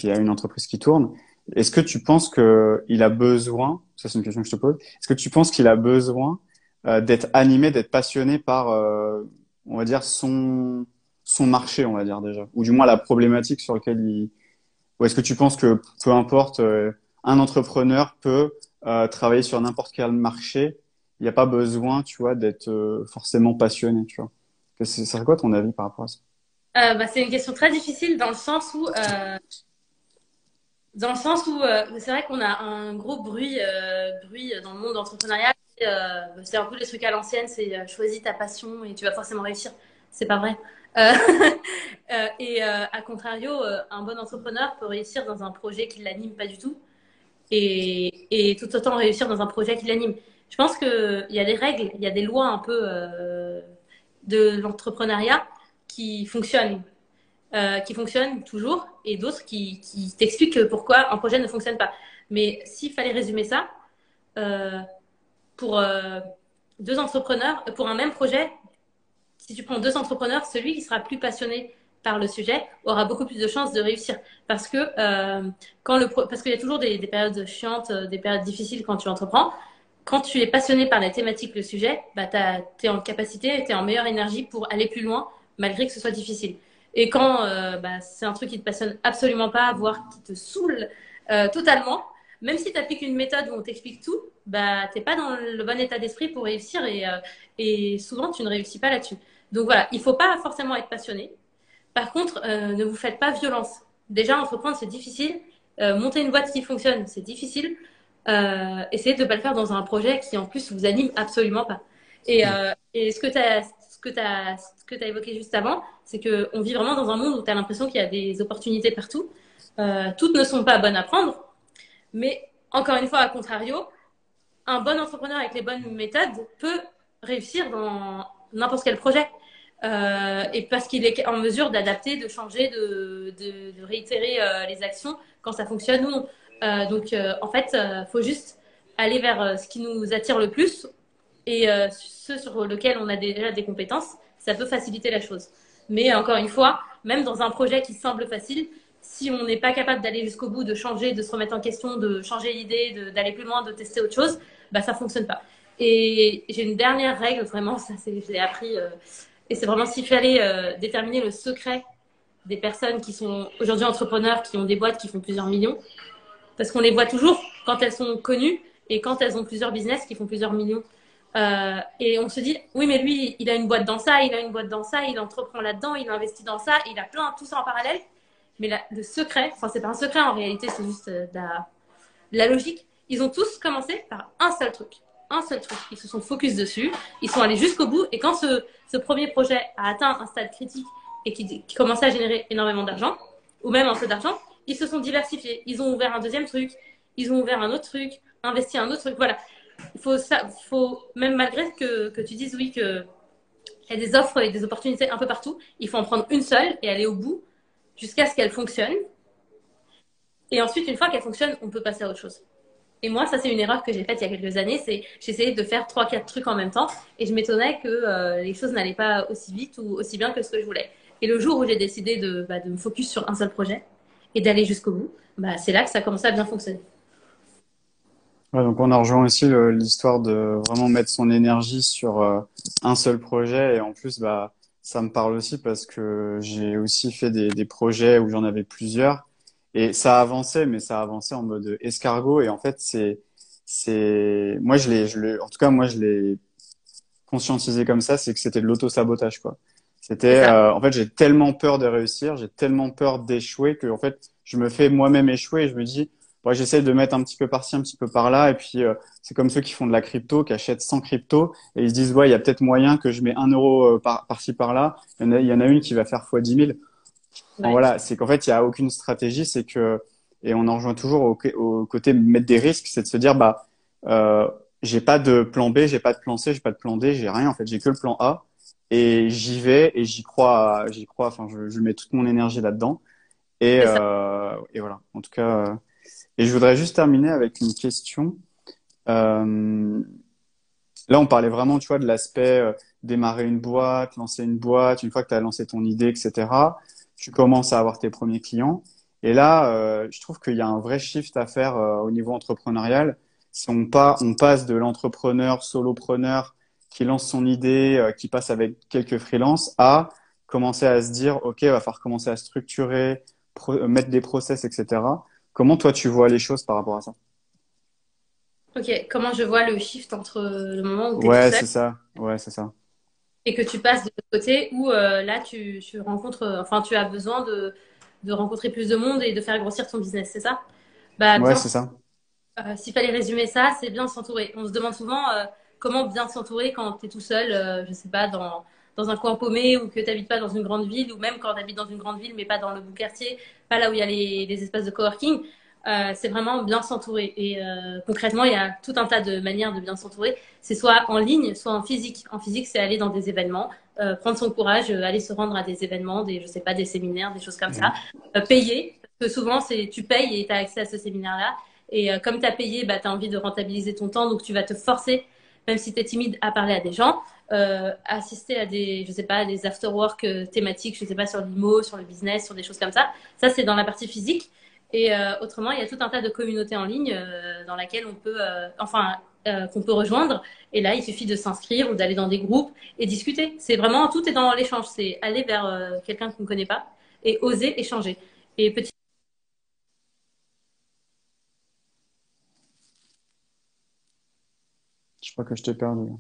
a une entreprise qui tourne, est-ce que tu penses que il a besoin, ça c'est une question que je te pose, est-ce que tu penses qu'il a besoin d'être animé, d'être passionné par, on va dire, son marché, on va dire déjà, ou du moins la problématique sur laquelle ou est-ce que tu penses que peu importe, un entrepreneur peut travailler sur n'importe quel marché il n'y a pas besoin, tu vois, d'être forcément passionné, tu vois. Ça serait quoi ton avis par rapport à ça? Bah, c'est une question très difficile dans le sens où c'est vrai qu'on a un gros bruit dans le monde entrepreneurial. C'est un peu les trucs à l'ancienne, c'est choisis ta passion et tu vas forcément réussir. C'est pas vrai. Euh, à contrario, un bon entrepreneur peut réussir dans un projet qui l'anime pas du tout et tout autant réussir dans un projet qui l'anime. Je pense qu'il y a des règles, il y a des lois un peu de l'entrepreneuriat qui fonctionnent qui fonctionnent toujours et d'autres qui t'expliquent pourquoi un projet ne fonctionne pas. Mais s'il fallait résumer ça, euh, pour deux entrepreneurs, pour un même projet, si tu prends deux entrepreneurs, celui qui sera plus passionné par le sujet aura beaucoup plus de chances de réussir. Parce que parce qu'il y a toujours des périodes chiantes, des périodes difficiles quand tu entreprends. Quand tu es passionné par la thématique, le sujet, bah, tu es en capacité, tu es en meilleure énergie pour aller plus loin, malgré que ce soit difficile. Et quand bah, c'est un truc qui te passionne absolument pas, voire qui te saoule totalement, même si tu appliques une méthode où on t'explique tout, bah, t'es pas dans le bon état d'esprit pour réussir et souvent tu ne réussis pas là-dessus. Donc voilà, il faut pas forcément être passionné. Par contre, ne vous faites pas violence. Déjà, entreprendre, c'est difficile. Monter une boîte qui fonctionne, c'est difficile. Essayez de ne pas le faire dans un projet qui, en plus, vous anime absolument pas. Et ce que tu as évoqué juste avant, c'est qu'on vit vraiment dans un monde où tu as l'impression qu'il y a des opportunités partout. Toutes ne sont pas bonnes à prendre, mais encore une fois, à contrario, un bon entrepreneur avec les bonnes méthodes peut réussir dans n'importe quel projet. Et parce qu'il est en mesure d'adapter, de changer, de réitérer les actions quand ça fonctionne ou non. En fait, faut juste aller vers ce qui nous attire le plus et ce sur lequel on a déjà des compétences, ça peut faciliter la chose. Mais encore une fois, même dans un projet qui semble facile, si on n'est pas capable d'aller jusqu'au bout, de changer, de se remettre en question, de changer l'idée, d'aller plus loin, de tester autre chose, bah ça fonctionne pas. Et j'ai une dernière règle, vraiment, ça c'est, je l'ai appris, et c'est vraiment s'il fallait déterminer le secret des personnes qui sont aujourd'hui entrepreneurs, qui ont des boîtes qui font plusieurs millions, parce qu'on les voit toujours quand elles sont connues et quand elles ont plusieurs business qui font plusieurs millions. Et on se dit, oui, mais lui, il a une boîte dans ça, il a une boîte dans ça, il entreprend là-dedans, il investit dans ça, il a plein, tout ça en parallèle. Mais le secret, enfin, c'est pas un secret en réalité, c'est juste de la logique. Ils ont tous commencé par un seul truc. Un seul truc. Ils se sont focus dessus, ils sont allés jusqu'au bout, et quand ce premier projet a atteint un stade critique et qui commençait à générer énormément d'argent, ou même un peu d'argent, ils se sont diversifiés. Ils ont ouvert un deuxième truc, ils ont ouvert un autre truc, investi un autre truc. Voilà. Il faut même malgré que tu dises oui qu'il y a des offres et des opportunités un peu partout, il faut en prendre une seule et aller au bout jusqu'à ce qu'elle fonctionne. Et ensuite, une fois qu'elle fonctionne, on peut passer à autre chose. Et moi, ça, c'est une erreur que j'ai faite il y a quelques années. C'est j'essayais de faire trois, quatre trucs en même temps et je m'étonnais que les choses n'allaient pas aussi vite ou aussi bien que ce que je voulais. Et le jour où j'ai décidé de me focus sur un seul projet et d'aller jusqu'au bout, bah, c'est là que ça a commencé à bien fonctionner. Ouais, donc on a rejoint aussi l'histoire de vraiment mettre son énergie sur un seul projet et en plus bah ça me parle aussi parce que j'ai aussi fait des projets où j'en avais plusieurs et ça avançait mais ça avançait en mode escargot et en fait c'est moi en tout cas moi je l'ai conscientisé comme ça, c'est que c'était de l'auto-sabotage quoi. C'est C'était ça. en fait j'ai tellement peur de réussir, j'ai tellement peur d'échouer que en fait je me fais moi-même échouer et je me dis ouais, j'essaie de mettre un petit peu par-ci, un petit peu par-là et puis c'est comme ceux qui font de la crypto, qui achètent 100 cryptos et ils se disent ouais, il y a peut-être moyen que je mets 1 euro par-ci par-là, il y en a une qui va faire fois 10 000. Enfin, Ouais. voilà, c'est qu'en fait, il y a aucune stratégie, c'est que, et on en rejoint toujours au côté mettre des risques, c'est de se dire, bah, euh, j'ai pas de plan B, j'ai pas de plan C, j'ai pas de plan D, j'ai rien, en fait, j'ai que le plan A, et j'y vais, et j'y crois, enfin, je mets toute mon énergie là-dedans, C'est ça. et voilà, en tout cas, et je voudrais juste terminer avec une question. Euh, Là, on parlait vraiment, tu vois, de l'aspect démarrer une boîte, lancer une boîte, une fois que tu as lancé ton idée, etc. Tu commences à avoir tes premiers clients. Et là, je trouve qu'il y a un vrai shift à faire au niveau entrepreneurial. Si on passe de l'entrepreneur, solopreneur qui lance son idée, qui passe avec quelques freelances, à commencer à se dire, OK, il va falloir commencer à structurer, mettre des process, etc. Comment toi, tu vois les choses par rapport à ça? Ok, comment je vois le shift entre le moment où tu es tout Ouais, seul c'est ça. Ouais, c'est ça. et que tu passes de l'autre côté où là tu rencontres, enfin tu as besoin de rencontrer plus de monde et de faire grossir ton business, c'est ça? Bah Ouais, bien, c'est ça. s'il fallait résumer ça, c'est bien s'entourer. On se demande souvent comment bien s'entourer quand tu es tout seul, je sais pas, dans un coin paumé ou que tu n'habites pas dans une grande ville ou même quand tu habites dans une grande ville mais pas dans le bout quartier, pas là où il y a les espaces de coworking. C'est vraiment bien s'entourer. Et concrètement, il y a tout un tas de manières de bien s'entourer. C'est soit en ligne, soit en physique. En physique, c'est aller dans des événements, prendre son courage, aller se rendre à des événements, je sais pas, des séminaires, des choses comme ça. Mhm. Payer, parce que souvent, c'est tu payes et tu as accès à ce séminaire-là. Et comme tu as payé, bah, tu as envie de rentabiliser ton temps, donc tu vas te forcer, même si tu es timide, à parler à des gens, assister à des, je sais pas, des after-work thématiques, je sais pas, sur l'IMO, sur le business, sur des choses comme ça. Ça, c'est dans la partie physique. Et autrement, il y a tout un tas de communautés en ligne dans laquelle on peut, qu'on peut rejoindre. Et là, il suffit de s'inscrire ou d'aller dans des groupes et discuter. C'est vraiment, tout est dans l'échange. C'est aller vers quelqu'un qu'on ne connaît pas et oser échanger. Et petit Je crois que je t'ai perdu.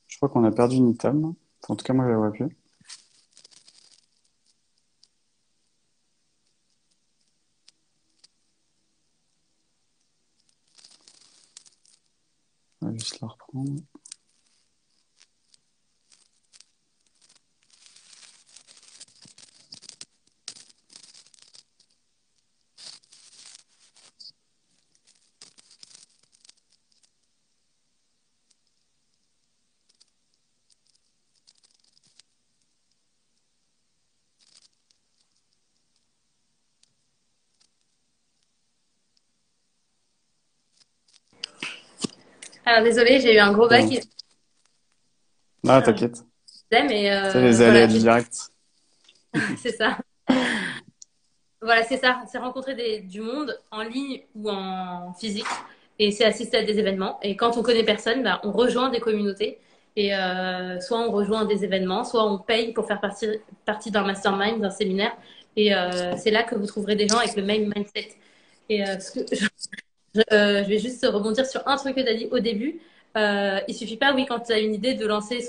Je crois qu'on a perdu Nitam. Enfin, en tout cas, moi, je la vois plus. On va juste la reprendre. Alors, désolée, j'ai eu un gros C'est bug bon. qui Ah, t'inquiète. mais C'est les aléas voilà, du direct. c'est ça. Voilà, c'est ça. C'est rencontrer du monde en ligne ou en physique. Et c'est assister à des événements. Et quand on connaît personne, bah, on rejoint des communautés. Et soit on rejoint des événements, soit on paye pour faire partie d'un mastermind, d'un séminaire. Et c'est là que vous trouverez des gens avec le même mindset. Et parce que je vais juste rebondir sur un truc que tu as dit au début. Il suffit pas, oui, quand tu as une idée, de lancer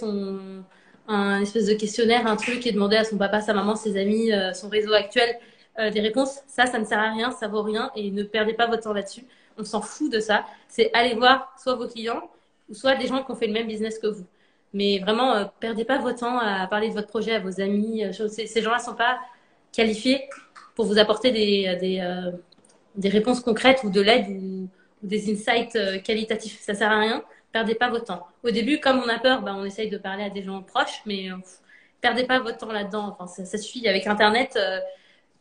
un espèce de questionnaire, un truc, et demander à son papa, sa maman, ses amis, son réseau actuel des réponses. Ça ne sert à rien, ça vaut rien, et ne perdez pas votre temps là-dessus. On s'en fout de ça. C'est aller voir soit vos clients, ou soit des gens qui ont fait le même business que vous. Mais vraiment, perdez pas votre temps à parler de votre projet à vos amis. Ces gens-là sont pas qualifiés pour vous apporter des réponses concrètes ou de l'aide ou des insights qualitatifs. Ça sert à rien. Perdez pas votre temps. Au début, comme on a peur, bah, on essaye de parler à des gens proches, mais perdez pas votre temps là-dedans. Enfin, ça suffit. Avec Internet,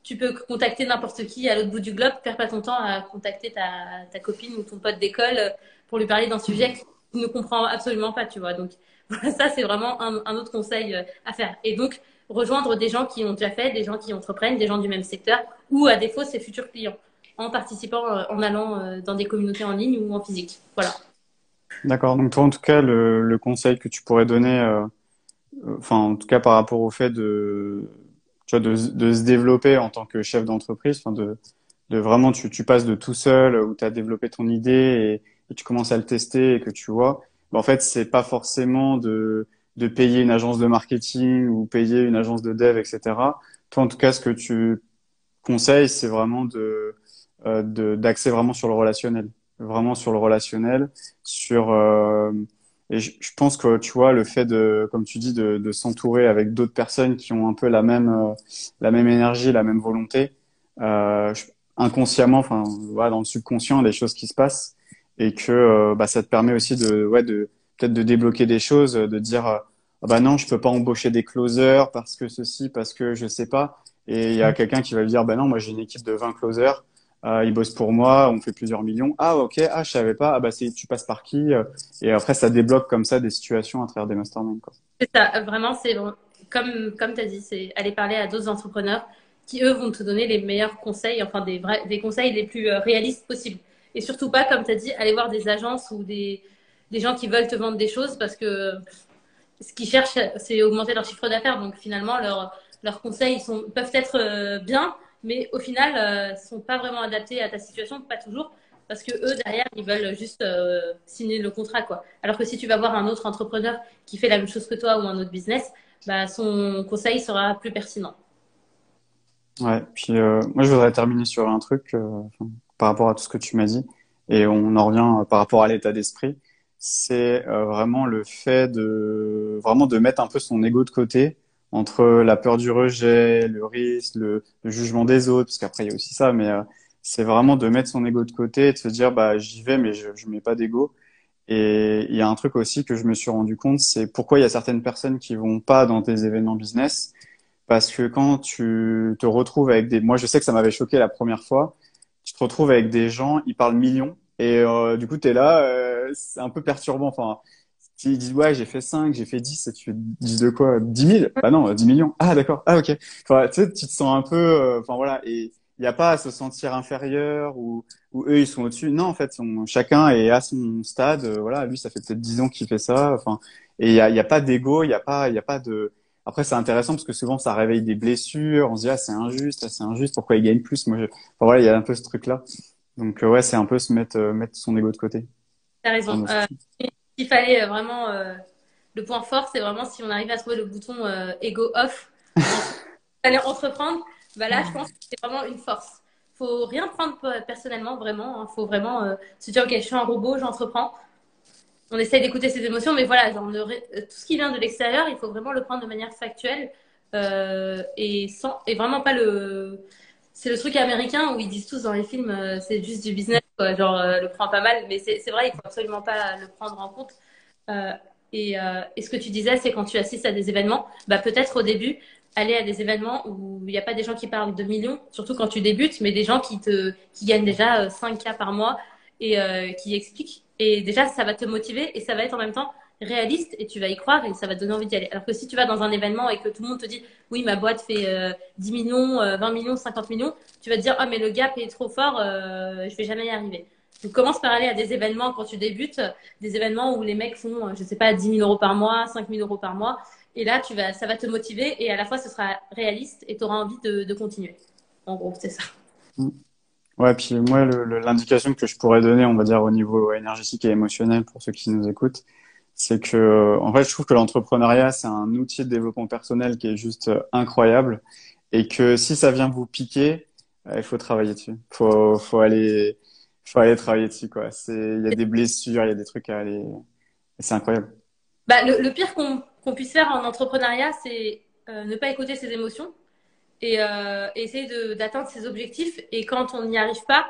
tu peux contacter n'importe qui à l'autre bout du globe. Perds pas ton temps à contacter ta copine ou ton pote d'école pour lui parler d'un sujet qu'il ne comprend absolument pas, tu vois. Donc, voilà, ça, c'est vraiment un autre conseil à faire. Et donc, rejoindre des gens qui ont déjà fait, des gens qui entreprennent, des gens du même secteur, ou à défaut, ses futurs clients, en participant, en allant dans des communautés en ligne ou en physique. Voilà. D'accord. Donc toi, en tout cas, le conseil que tu pourrais donner, enfin, en tout cas par rapport au fait tu vois, de se développer en tant que chef d'entreprise, enfin, de vraiment, tu passes de tout seul, où tu as développé ton idée et tu commences à le tester et que tu vois, bah, en fait, c'est pas forcément de payer une agence de marketing ou payer une agence de dev, etc. Toi, en tout cas, ce que tu conseilles, c'est vraiment d'axer vraiment sur le relationnel, vraiment sur le relationnel, sur et je pense que tu vois le fait de, comme tu dis, de s'entourer avec d'autres personnes qui ont un peu la même énergie, la même volonté, inconsciemment, enfin voilà, dans le subconscient, des choses qui se passent et que bah ça te permet aussi de peut-être de débloquer des choses, de dire ah bah non, je peux pas embaucher des closers parce que ceci, parce que je sais pas. Et il y a quelqu'un qui va lui dire, bah non, moi j'ai une équipe de 20 closers, ils bossent pour moi, on fait plusieurs millions. Ah ok, ah je savais pas, ah bah tu passes par qui? Et après ça débloque comme ça des situations à travers des masterminds, quoi. C'est ça, vraiment, comme tu as dit, c'est aller parler à d'autres entrepreneurs qui, eux, vont te donner les meilleurs conseils, enfin des conseils les plus réalistes possibles. Et surtout pas, comme tu as dit, aller voir des agences ou des gens qui veulent te vendre des choses parce que ce qu'ils cherchent, c'est augmenter leur chiffre d'affaires. Donc finalement, leurs conseils peuvent être bien, mais au final, sont pas vraiment adaptés à ta situation, pas toujours, parce que eux derrière, ils veulent juste signer le contrat, quoi. Alors que si tu vas voir un autre entrepreneur qui fait la même chose que toi ou un autre business, bah, son conseil sera plus pertinent. Ouais, puis moi je voudrais terminer sur un truc enfin, par rapport à tout ce que tu m'as dit, et on en revient par rapport à l'état d'esprit. C'est vraiment le fait de vraiment de mettre un peu son ego de côté entre la peur du rejet, le risque, le jugement des autres, parce qu'après il y a aussi ça, mais c'est vraiment de mettre son ego de côté et de se dire bah j'y vais, mais je mets pas d'ego. Et il y a un truc aussi que je me suis rendu compte, c'est pourquoi il y a certaines personnes qui vont pas dans tes événements business. Parce que quand tu te retrouves avec des... Moi, je sais que ça m'avait choqué la première fois. Tu te retrouves avec des gens, ils parlent millions. Et du coup, tu es là, c'est un peu perturbant. Enfin, ils disent, ouais, j'ai fait 5, j'ai fait 10. Et tu dis de quoi? 10 000? Bah non, 10 millions. Ah, d'accord. Ah, ok. Enfin, tu sais, tu te sens un peu... Enfin, voilà. Et il n'y a pas à se sentir inférieur ou eux, ils sont au-dessus. Non, en fait, chacun est à son stade. Voilà, lui, ça fait peut-être 10 ans qu'il fait ça. Enfin, et il y a pas d'ego, il y a pas de... Après, c'est intéressant parce que souvent, ça réveille des blessures. On se dit, ah, c'est injuste, pourquoi il gagne plus? Enfin, voilà, il y a un peu ce truc-là. Donc, ouais, c'est un peu se mettre son ego de côté. T'as raison. Enfin, Il fallait vraiment le point fort, c'est vraiment si on arrive à trouver le bouton ego off en aller entreprendre, bah là, je pense que c'est vraiment une force. Faut rien prendre personnellement, vraiment. Hein. Faut vraiment se dire, ok, je suis un robot, j'entreprends. On essaye d'écouter ses émotions, mais voilà, genre, tout ce qui vient de l'extérieur, il faut vraiment le prendre de manière factuelle et vraiment pas le. C'est le truc américain où ils disent tous dans les films, c'est juste du business, quoi, genre le prends pas mal, mais c'est vrai, il faut absolument pas le prendre en compte. Euh, et ce que tu disais, c'est quand tu assistes à des événements, bah peut-être au début, aller à des événements où il n'y a pas des gens qui parlent de millions, surtout quand tu débutes, mais des gens qui gagnent déjà 5K par mois et qui expliquent. Et déjà, ça va te motiver et ça va être en même temps réaliste et tu vas y croire et ça va te donner envie d'y aller. Alors que si tu vas dans un événement et que tout le monde te dit, oui, ma boîte fait 10 millions, 20 millions, 50 millions, tu vas te dire, ah, mais le gap est trop fort, je vais jamais y arriver. Donc, commence par aller à des événements quand tu débutes, des événements où les mecs font, je sais pas, 10 000 euros par mois, 5 000 euros par mois. Et là, ça va te motiver et à la fois, ce sera réaliste et tu auras envie de continuer. En gros, c'est ça. ouais, puis moi, l'indication que je pourrais donner, on va dire, au niveau énergétique et émotionnel pour ceux qui nous écoutent, c'est que, en fait, je trouve que l'entrepreneuriat, c'est un outil de développement personnel qui est juste incroyable et que si ça vient vous piquer, il faut travailler dessus. Faut aller travailler dessus, quoi. Il y a des blessures, il y a des trucs à aller, et c'est incroyable. Bah, le pire qu'on puisse faire en entrepreneuriat, c'est ne pas écouter ses émotions et essayer d'atteindre ses objectifs. Et quand on n'y arrive pas,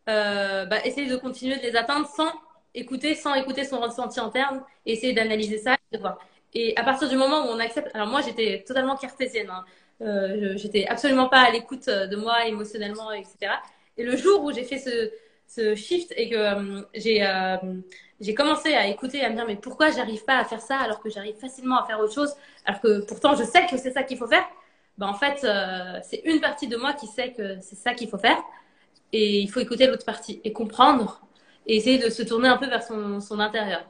bah, essayer de continuer de les atteindre sans écouter son ressenti interne, et essayer d'analyser ça et de voir. Et à partir du moment où on accepte, alors moi j'étais totalement cartésienne, hein. J'étais absolument pas à l'écoute de moi émotionnellement, etc. Et le jour où j'ai fait ce shift et que j'ai commencé à écouter et à me dire mais pourquoi j'arrive pas à faire ça alors que j'arrive facilement à faire autre chose, alors que pourtant je sais que c'est ça qu'il faut faire, ben en fait, c'est une partie de moi qui sait que c'est ça qu'il faut faire et il faut écouter l'autre partie et comprendre et essayer de se tourner un peu vers son intérieur.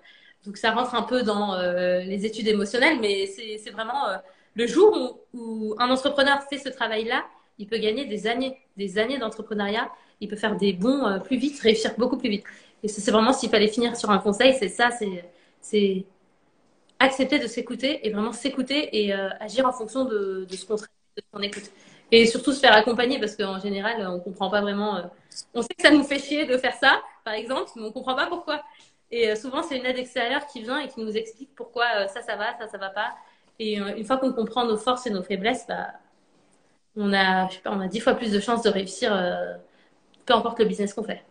Donc ça rentre un peu dans les études émotionnelles, mais c'est vraiment le jour où un entrepreneur fait ce travail-là, il peut gagner des années d'entrepreneuriat, il peut faire des bons plus vite, réussir beaucoup plus vite. Et c'est vraiment s'il fallait finir sur un conseil, c'est ça, c'est accepter de s'écouter et vraiment s'écouter et agir en fonction de ce qu'on traite, de ce qu'on écoute. Et surtout se faire accompagner parce qu'en général, on comprend pas vraiment. On sait que ça nous fait chier de faire ça, par exemple, mais on comprend pas pourquoi. Et souvent, c'est une aide extérieure qui vient et qui nous explique pourquoi ça va pas. Et une fois qu'on comprend nos forces et nos faiblesses, bah, je sais pas, on a 10 fois plus de chances de réussir, peu importe le business qu'on fait.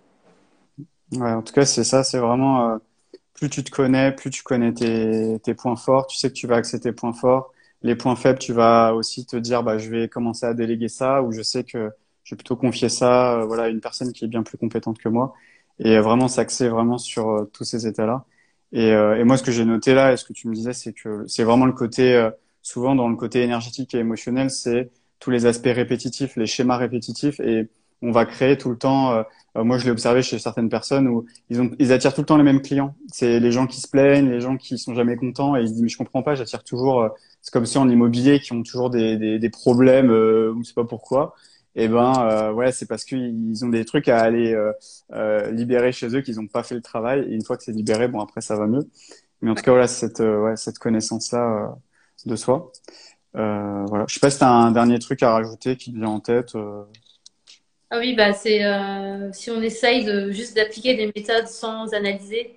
Ouais, en tout cas, c'est ça, c'est vraiment, plus tu te connais, plus tu connais tes points forts, tu sais que tu vas axer tes points forts. Les points faibles, tu vas aussi te dire, bah, je vais commencer à déléguer ça, ou je sais que je vais plutôt confier ça, voilà, à une personne qui est bien plus compétente que moi. Et vraiment s'axer vraiment sur tous ces états-là. Et moi, ce que j'ai noté là, et ce que tu me disais, c'est que c'est vraiment le côté, souvent dans le côté énergétique et émotionnel, c'est tous les aspects répétitifs, les schémas répétitifs. Et on va créer tout le temps. Moi, je l'ai observé chez certaines personnes où ils attirent tout le temps les mêmes clients. C'est les gens qui se plaignent, les gens qui sont jamais contents, et ils se disent mais je comprends pas, j'attire toujours. C'est comme si en immobilier qui ont toujours des problèmes, on sait pas pourquoi. Et ben ouais, c'est parce qu'ils ont des trucs à aller libérer chez eux qu'ils n'ont pas fait le travail. Et une fois que c'est libéré, bon après ça va mieux. Mais en tout cas voilà cette connaissance-là de soi. Voilà. Je sais pas si tu as un dernier truc à rajouter qui te vient en tête. Ah oui, bah c'est si on essaye de juste d'appliquer des méthodes sans analyser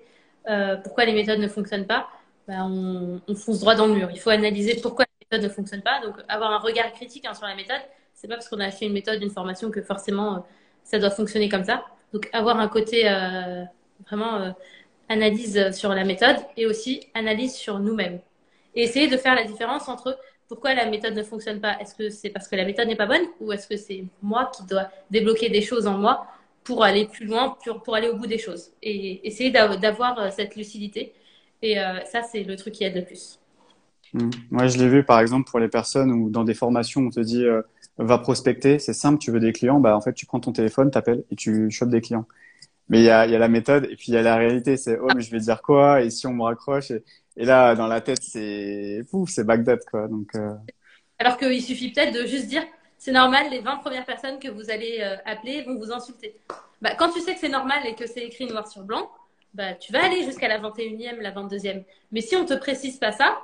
pourquoi les méthodes ne fonctionnent pas, bah on fonce droit dans le mur. Il faut analyser pourquoi les méthodes ne fonctionnent pas. Donc avoir un regard critique hein, sur la méthode, c'est pas parce qu'on a acheté une méthode, une formation que forcément ça doit fonctionner comme ça. Donc avoir un côté vraiment analyse sur la méthode et aussi analyse sur nous-mêmes. Et essayer de faire la différence entre pourquoi la méthode ne fonctionne pas. Est-ce que c'est parce que la méthode n'est pas bonne ou est-ce que c'est moi qui dois débloquer des choses en moi pour aller plus loin, pour aller au bout des choses. Et essayer d'avoir cette lucidité. Et ça, c'est le truc qui aide le plus. Moi, je l'ai vu par exemple pour les personnes où dans des formations on te dit va prospecter, c'est simple, tu veux des clients, bah en fait tu prends ton téléphone, t'appelles et tu chopes des clients. Mais il y a la méthode et puis il y a la réalité, c'est oh mais je vais dire quoi et si on me raccroche et là dans la tête c'est pouf, c'est Bagdad quoi. Donc Alors qu'il suffit peut-être de juste dire, c'est normal, les 20 premières personnes que vous allez appeler vont vous insulter. Bah, quand tu sais que c'est normal et que c'est écrit noir sur blanc, bah, tu vas aller jusqu'à la 21e, la 22e. Mais si on te précise pas ça,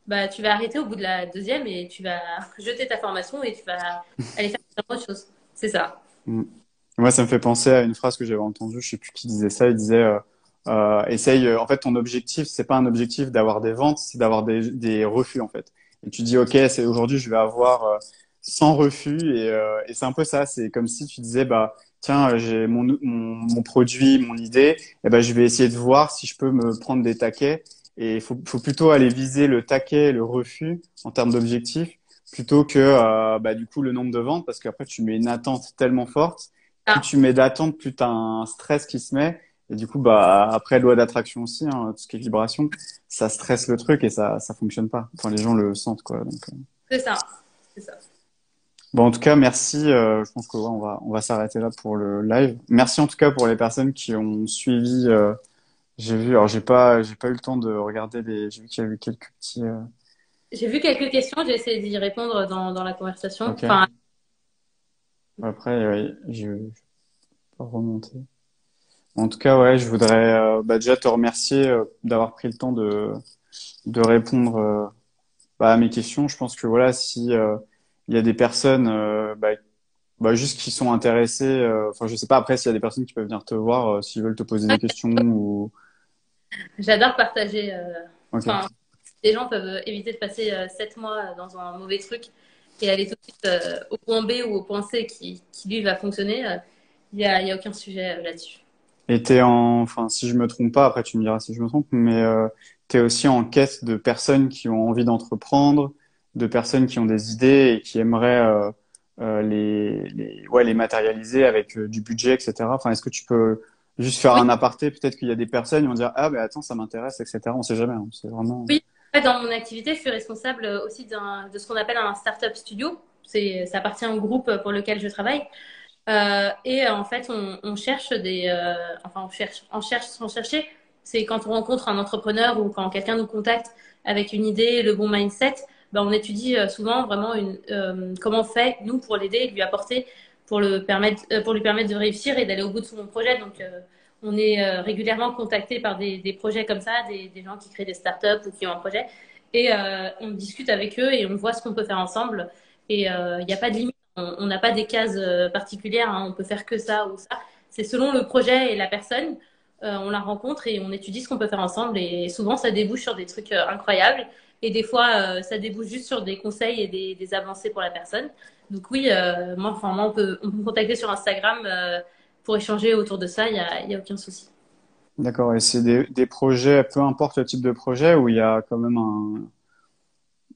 bah, tu vas arrêter au bout de la deuxième et tu vas jeter ta formation et tu vas aller faire autre chose. C'est ça. mm. Moi ça me fait penser à une phrase que j'avais entendue, je sais plus qui disait ça, il disait essaye en fait ton objectif c'est pas un objectif d'avoir des ventes, c'est d'avoir des refus en fait. Et tu dis ok, c'est aujourd'hui je vais avoir 100 refus et c'est un peu ça, c'est comme si tu disais bah tiens, j'ai mon produit, mon idée, et ben je vais essayer de voir si je peux me prendre des taquets et il faut plutôt aller viser le taquet, le refus en termes d'objectif plutôt que bah du coup le nombre de ventes parce qu'après tu mets une attente tellement forte, plus Ah, tu mets d'attente, plus tu as un stress qui se met. Et du coup, bah, après, loi d'attraction aussi, hein, tout ce qui est vibration, ça stresse le truc et ça fonctionne pas. Enfin, les gens le sentent, quoi. Donc, c'est ça. C'est ça. bon, en tout cas, merci. Je pense que ouais, on va s'arrêter là pour le live. Merci en tout cas pour les personnes qui ont suivi. J'ai vu, alors j'ai pas eu le temps de regarder j'ai vu qu'il y a eu quelques petits. J'ai vu quelques questions, j'ai essayé d'y répondre dans la conversation. Ok. Enfin, Après, ouais, je vais pas remonter. En tout cas, ouais, je voudrais bah, déjà te remercier d'avoir pris le temps de répondre à mes questions. Je pense que voilà, si il y a des personnes juste qui sont intéressées, enfin je sais pas après s'il y a des personnes qui peuvent venir te voir s'ils veulent te poser des questions ou j'adore partager. ok. Enfin, les gens peuvent éviter de passer 7 mois dans un mauvais truc et aller tout de suite au point B ou au point C qui lui va fonctionner. Il y a aucun sujet là-dessus. Et enfin si je me trompe pas, après tu me diras si je me trompe, mais t'es aussi en quête de personnes qui ont envie d'entreprendre, de personnes qui ont des idées et qui aimeraient les matérialiser avec du budget, etc. Enfin, est-ce que tu peux juste faire Oui, un aparté? Peut-être qu'il y a des personnes qui vont dire ah mais attends ça m'intéresse, etc. On sait jamais. Hein. C'est vraiment. oui. En fait, dans mon activité, je suis responsable aussi de ce qu'on appelle un startup studio. Ça appartient au groupe pour lequel je travaille. Et en fait, on cherche enfin, on cherche sans chercher. C'est quand on rencontre un entrepreneur ou quand quelqu'un nous contacte avec une idée, le bon mindset, ben, on étudie souvent vraiment comment on fait, nous, pour l'aider et lui apporter pour lui permettre de réussir et d'aller au bout de son projet. Donc, on est régulièrement contacté par des projets comme ça, des gens qui créent des startups ou qui ont un projet. Et on discute avec eux et on voit ce qu'on peut faire ensemble. Et il n'y a pas de limite. On n'a pas des cases particulières, hein, on peut faire que ça ou ça. C'est selon le projet et la personne, on la rencontre et on étudie ce qu'on peut faire ensemble. Et souvent, ça débouche sur des trucs incroyables. Et des fois, ça débouche juste sur des conseils et des avancées pour la personne. Donc oui, moi, on peut me contacter sur Instagram pour échanger autour de ça. Il y a aucun souci. D'accord. Et c'est des projets, peu importe le type de projet, où il y a quand même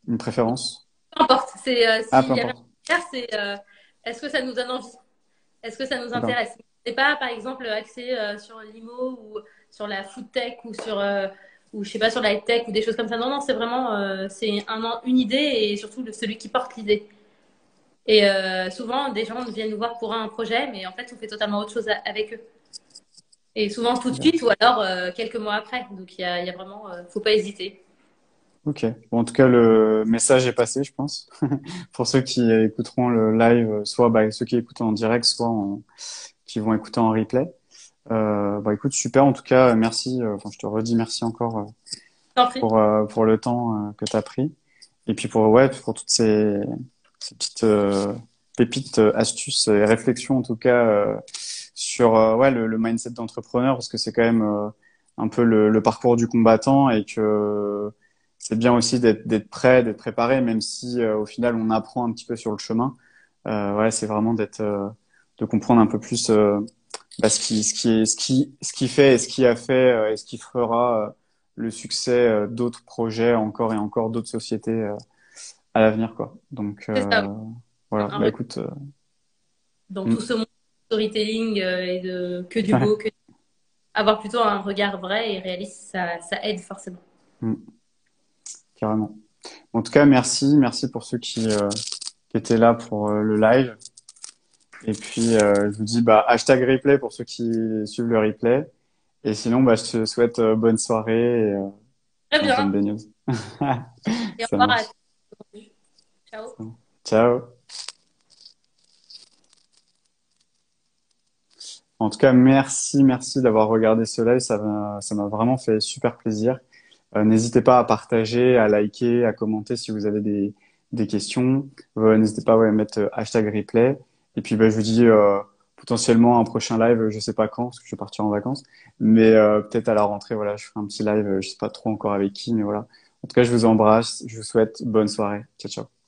une préférence. Peu importe. Ah, peu S'il y a rien importe. à faire, c'est est-ce que ça nous donne envie? Est-ce que ça nous D'accord. intéresse? C'est pas, par exemple, axé sur l'IMO ou sur la food tech ou je sais pas, sur la tech ou des choses comme ça. Non, non, c'est vraiment, une idée et surtout celui qui porte l'idée. Et souvent, des gens viennent nous voir pour un projet, mais en fait, on fait totalement autre chose avec eux. Et souvent tout de suite ou alors quelques mois après. Donc il y a vraiment, faut pas hésiter. Ok. Bon, en tout cas, le message est passé, je pense. Pour ceux qui écouteront le live, soit bah, ceux qui écoutent en direct, qui vont écouter en replay. Bah écoute, super. En tout cas, merci. Enfin, je te redis merci encore T'en prie. pour le temps que tu as pris. Et puis pour ouais, pour toutes ces petites pépites, astuces et réflexions en tout cas sur ouais le mindset d'entrepreneur parce que c'est quand même un peu le parcours du combattant et que c'est bien aussi d'être prêt, d'être préparé, même si au final on apprend un petit peu sur le chemin. Ouais, c'est vraiment de comprendre un peu plus bah, ce qui fait et ce qui a fait et ce qui fera le succès d'autres projets encore et encore d'autres sociétés à l'avenir quoi. Donc C'est ça. voilà, Un bah regard écoute, dans tout ce mm, monde de storytelling et de que du beau, que avoir plutôt un regard vrai et réaliste, ça aide forcément. mm, carrément. En tout cas, merci pour ceux qui étaient là pour le live. Et puis je vous dis bah hashtag replay pour ceux qui suivent le replay. Et sinon bah je te souhaite bonne soirée et Très mange une bien. baigneuse. Et au Ça revoir à marche. tous. Ciao. Ciao. En tout cas, merci d'avoir regardé ce live. Ça m'a vraiment fait super plaisir. N'hésitez pas à partager, à liker, à commenter si vous avez des questions. N'hésitez pas ouais, à mettre hashtag replay. Et puis, bah, je vous dis potentiellement un prochain live, je sais pas quand, parce que je vais partir en vacances. Mais peut-être à la rentrée, voilà, je ferai un petit live, je sais pas trop encore avec qui, mais voilà. En tout cas, je vous embrasse. Je vous souhaite bonne soirée. Ciao, ciao.